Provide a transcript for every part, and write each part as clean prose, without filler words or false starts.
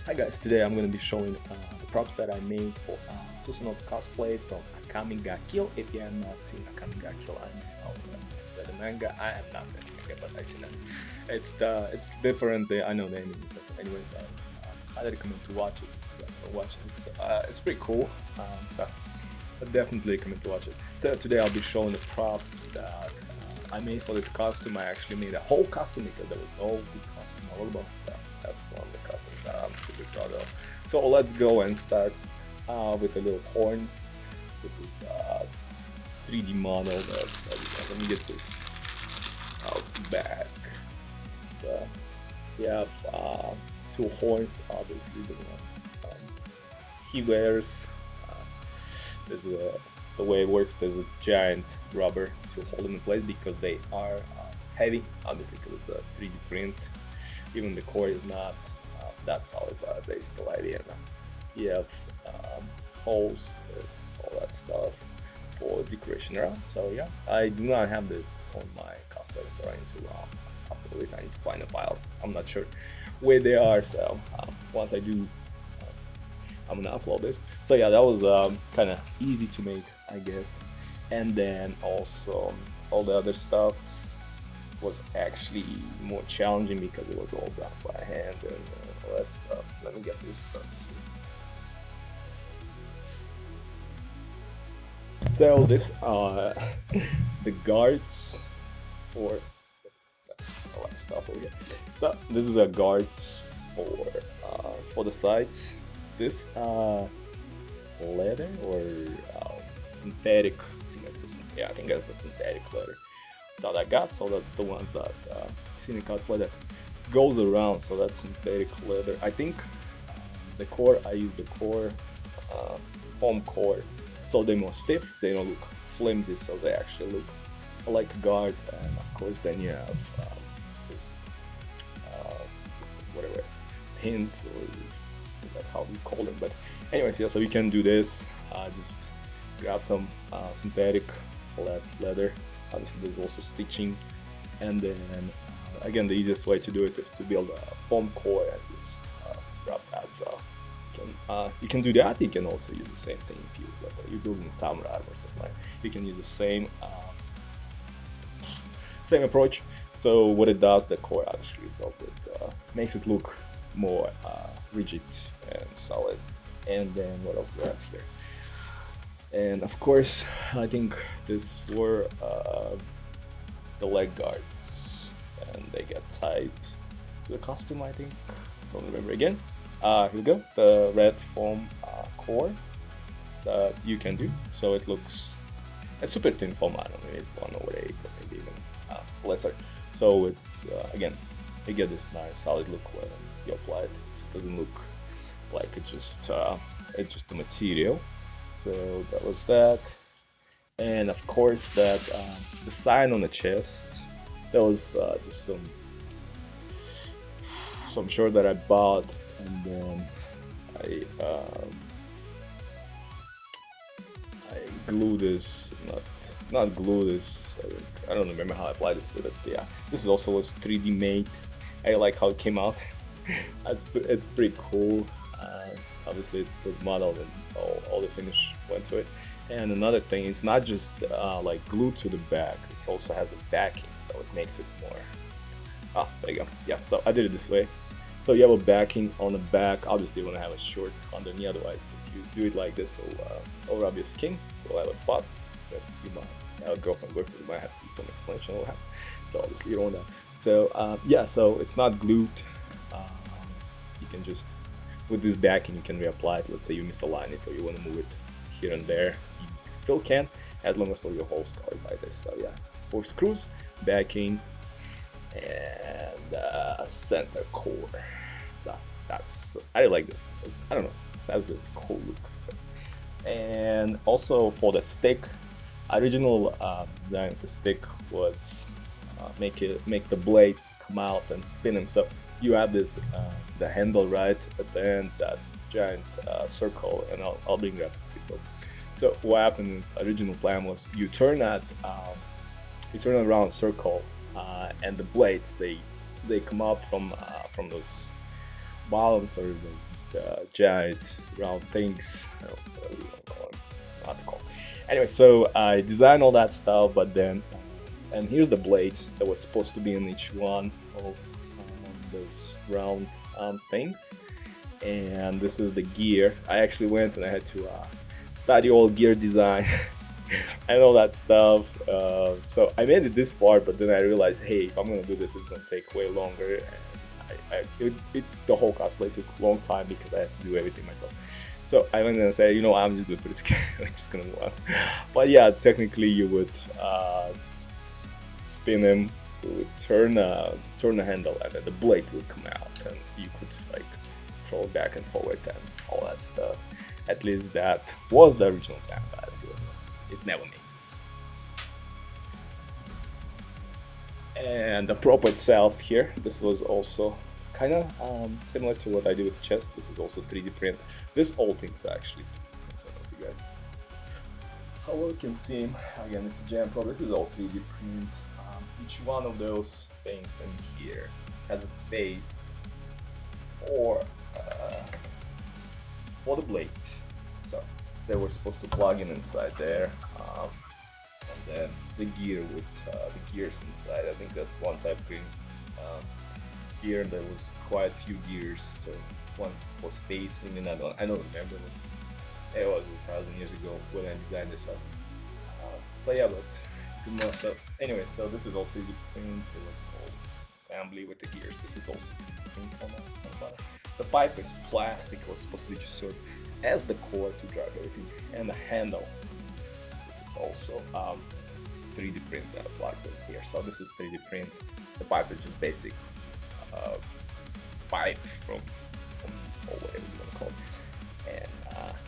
Hi guys, today I'm going to be showing the props that I made for Susanoo Cosplay from Akame Ga Kill. If you have not seen Akame Ga Kill, the manga. I am not read the manga, but I've seen it. It's different. I know the ending is different. Anyways, I recommend to watch it. If you guys don't watch it, it's pretty cool. So I definitely recommend to watch it. So today I'll be showing the props that I made for this costume. I actually made a whole costume because there was no good costume available. So that's one of the costumes that I'm super proud of. So let's go and start with the little horns. This is a 3D model. Let me get this out back. So we have two horns, obviously the ones he wears. The way it works, there's a giant rubber to hold them in place because they are heavy, obviously because it's a 3D print. Even the core is not that solid, but they're still heavy. And you have holes, all that stuff for decoration around. So yeah, I do not have this on my cosplay store. I need to upload it. I need to find the files. I'm not sure where they are, so once I do, I'm gonna upload this. So yeah, that was kind of easy to make, I guess. And then also all the other stuff was actually more challenging because it was all done by hand and all that stuff. Let me get this stuff. So this are the guards for a lot of stuff over here. So this is a guards for the sides. This leather or synthetic, I think that's the synthetic leather that I got. So that's the ones that you see in cosplay that goes around. So that's synthetic leather. I think the core, I use the core foam core, so they're more stiff. They don't look flimsy, so they actually look like guards. And of course, then you have this whatever pins, or I forgot how we call them. But anyways, yeah. So you can do this. Just grab some synthetic leather. Obviously, there's also stitching, and then again, the easiest way to do it is to build a foam core and just grab that. So you can do that. You can also use the same thing if you, let's say, you're building samurai or something like that. You can use the same approach. So what it does, the core actually does it, makes it look more rigid and solid. And then what else do I have here? And of course, I think this were the leg guards, and they get tied to the costume, I think. Don't remember again. Here we go, the red foam core that you can do. So it looks, it's super thin foam. I don't know, it's 1/8 or maybe even lesser. So it's again, you get this nice solid look when you apply it. It doesn't look like it's just the material. So that was that. And of course that the sign on the chest, that was just some shirt that I bought, and then I glue this, not glue this. I don't remember how I applied this to it. Yeah, this also was 3D made. I like how it came out. It's pretty cool. Obviously, it was modeled and all the finish went to it. And another thing, it's not just like glued to the back. It also has a backing, so it makes it more. There you go. Yeah, so I did it this way. So you have a backing on the back. Obviously, you want to have a short underneath. Otherwise, if you do it like this, it'll rub your skin. You'll have a spot that you might have a girlfriend, boyfriend. You might have to do some explanation. So obviously, you don't want that. So yeah, so it's not glued. You can just, with this backing, you can reapply it. Let's say you misalign it or you want to move it here and there. You still can, as long as all your holes covered like this. So yeah, 4 screws, backing, and center core. So I really like this. I don't know, it has this cool look. And also for the stick, original design of the stick was make the blades come out and spin them. So you have this the handle right at the end, that giant circle, and I'll bring that to speed. So what happened is, original plan was you turn around circle, and the blades they come up from those bottoms or the giant round things. I don't know what you want to call them. Not to call them. Anyway, so I designed all that stuff, but then, and here's the blades that was supposed to be in each one of those round things. And this is the gear. I actually went and I had to study all gear design and all that stuff. So I made it this far, but then I realized, hey, if I'm gonna do this, it's gonna take way longer. And the whole cosplay took a long time because I had to do everything myself. So I went and said, you know, I'm just gonna put it together. I'm just gonna move on. But yeah, technically you would spin him, you would turn the handle, and then the blade would come out, and you could like throw it back and forward and all that stuff. At least that was the original plan, but it never made it. And the prop itself here, this was also kind of similar to what I did with the chest. This is also 3D print. This old thing's actually, I don't know if you guys, how well you can see him. Again, it's a jam prop. This is all 3D print. Each one of those things in here has a space for the blade. So they were supposed to plug in inside there, and then the gear with the gears inside. I think that's one type of gear. There was quite a few gears, so one was spacing, and I don't remember. It was 1,000 years ago when I designed this up. So yeah, but good enough. So anyway, so this is all 3D print. It was all assembly with the gears. This is also 3D print on the bottom. The pipe is plastic. It was supposed to be just served as the core to drive everything, and the handle. So it's also 3D print that plugs in here. So this is 3D print. The pipe is just basic pipe from or whatever you want to call it. And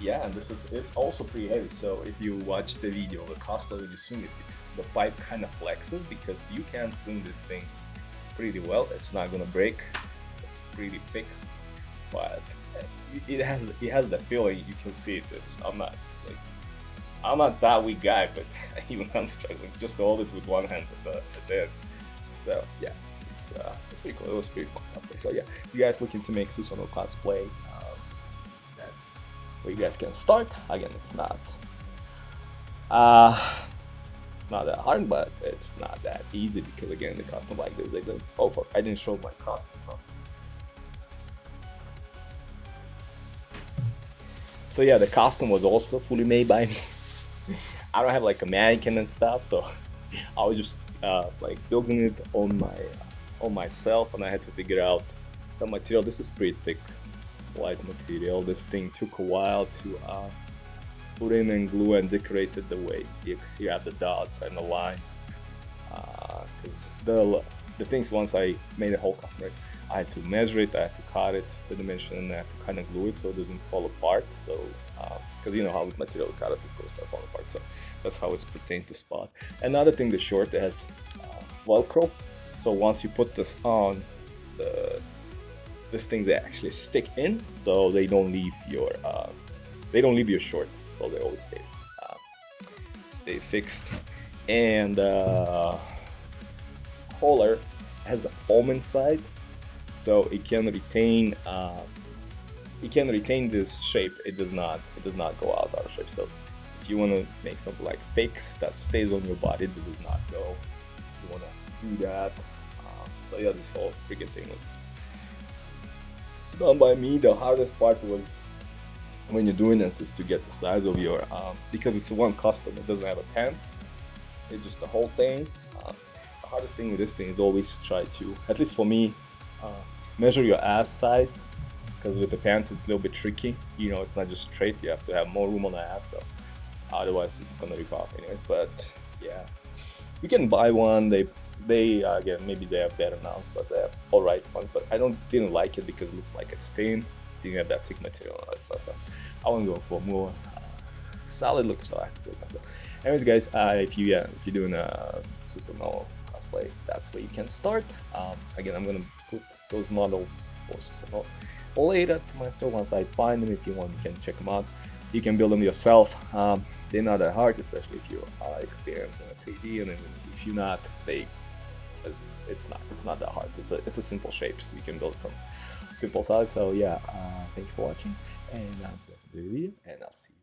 yeah, and it's also pretty heavy. So if you watch the video of the cosplay when you swing it, the pipe kind of flexes because you can swing this thing pretty well. It's not gonna break. It's pretty fixed, but it has the feeling. You can see it. I'm not that weak guy, but even I'm struggling just to hold it with one hand at the end. So yeah, it's pretty cool. It was pretty fun cosplay. So yeah, if you guys looking to make Susanoo cosplay, that's where you guys can start. Again, it's not that hard, but it's not that easy because again, the costume like this, they don't. Oh fuck! I didn't show my costume. Huh? So yeah, the costume was also fully made by me. I don't have like a mannequin and stuff, so I was just like building it on myself, and I had to figure out the material. This is pretty thick, light material. This thing took a while to put in and glue and decorate it the way you have the dots and the line. Because the things, once I made a whole custom, I had to measure it, I had to cut it, the dimension, and I had to kind of glue it so it doesn't fall apart. So, because you know how with material cut it, of course, start falling apart. So that's how it's pertained to spot. Another thing, the short, it has Velcro. So once you put this on, these things they actually stick in, so they don't leave your short. So they always stay fixed. And collar has a foam inside, so it can retain this shape. It does not go out of shape. So if you want to make something like fix that stays on your body, that does not go, you want to do that. So yeah, this whole freaking thing was done by me. The hardest part was when you're doing this is to get the size of your because it's one custom. It doesn't have a pants. It's just the whole thing. The hardest thing with this thing is always try to, at least for me, measure your ass size, because with the pants it's a little bit tricky. You know, it's not just straight. You have to have more room on the ass, so otherwise it's gonna rip off anyways. But yeah, you can buy one. They again, maybe they have better now, but they have all right ones. But I didn't like it because it looks like it's stained. Didn't have that thick material and all that stuff. I want to go for more solid look, so I have to do it myself. Anyways, guys, if you're doing a Susanoo cosplay, that's where you can start. Again, I'm gonna put those models for Susanoo later to my store once I find them. If you want, you can check them out. You can build them yourself. They're not that hard, especially if you are experienced in a 3D, and if you're not, it's not that hard. It's a simple shape, so you can build from simple salad. So yeah, thank you for watching, and that's the video, and I'll see you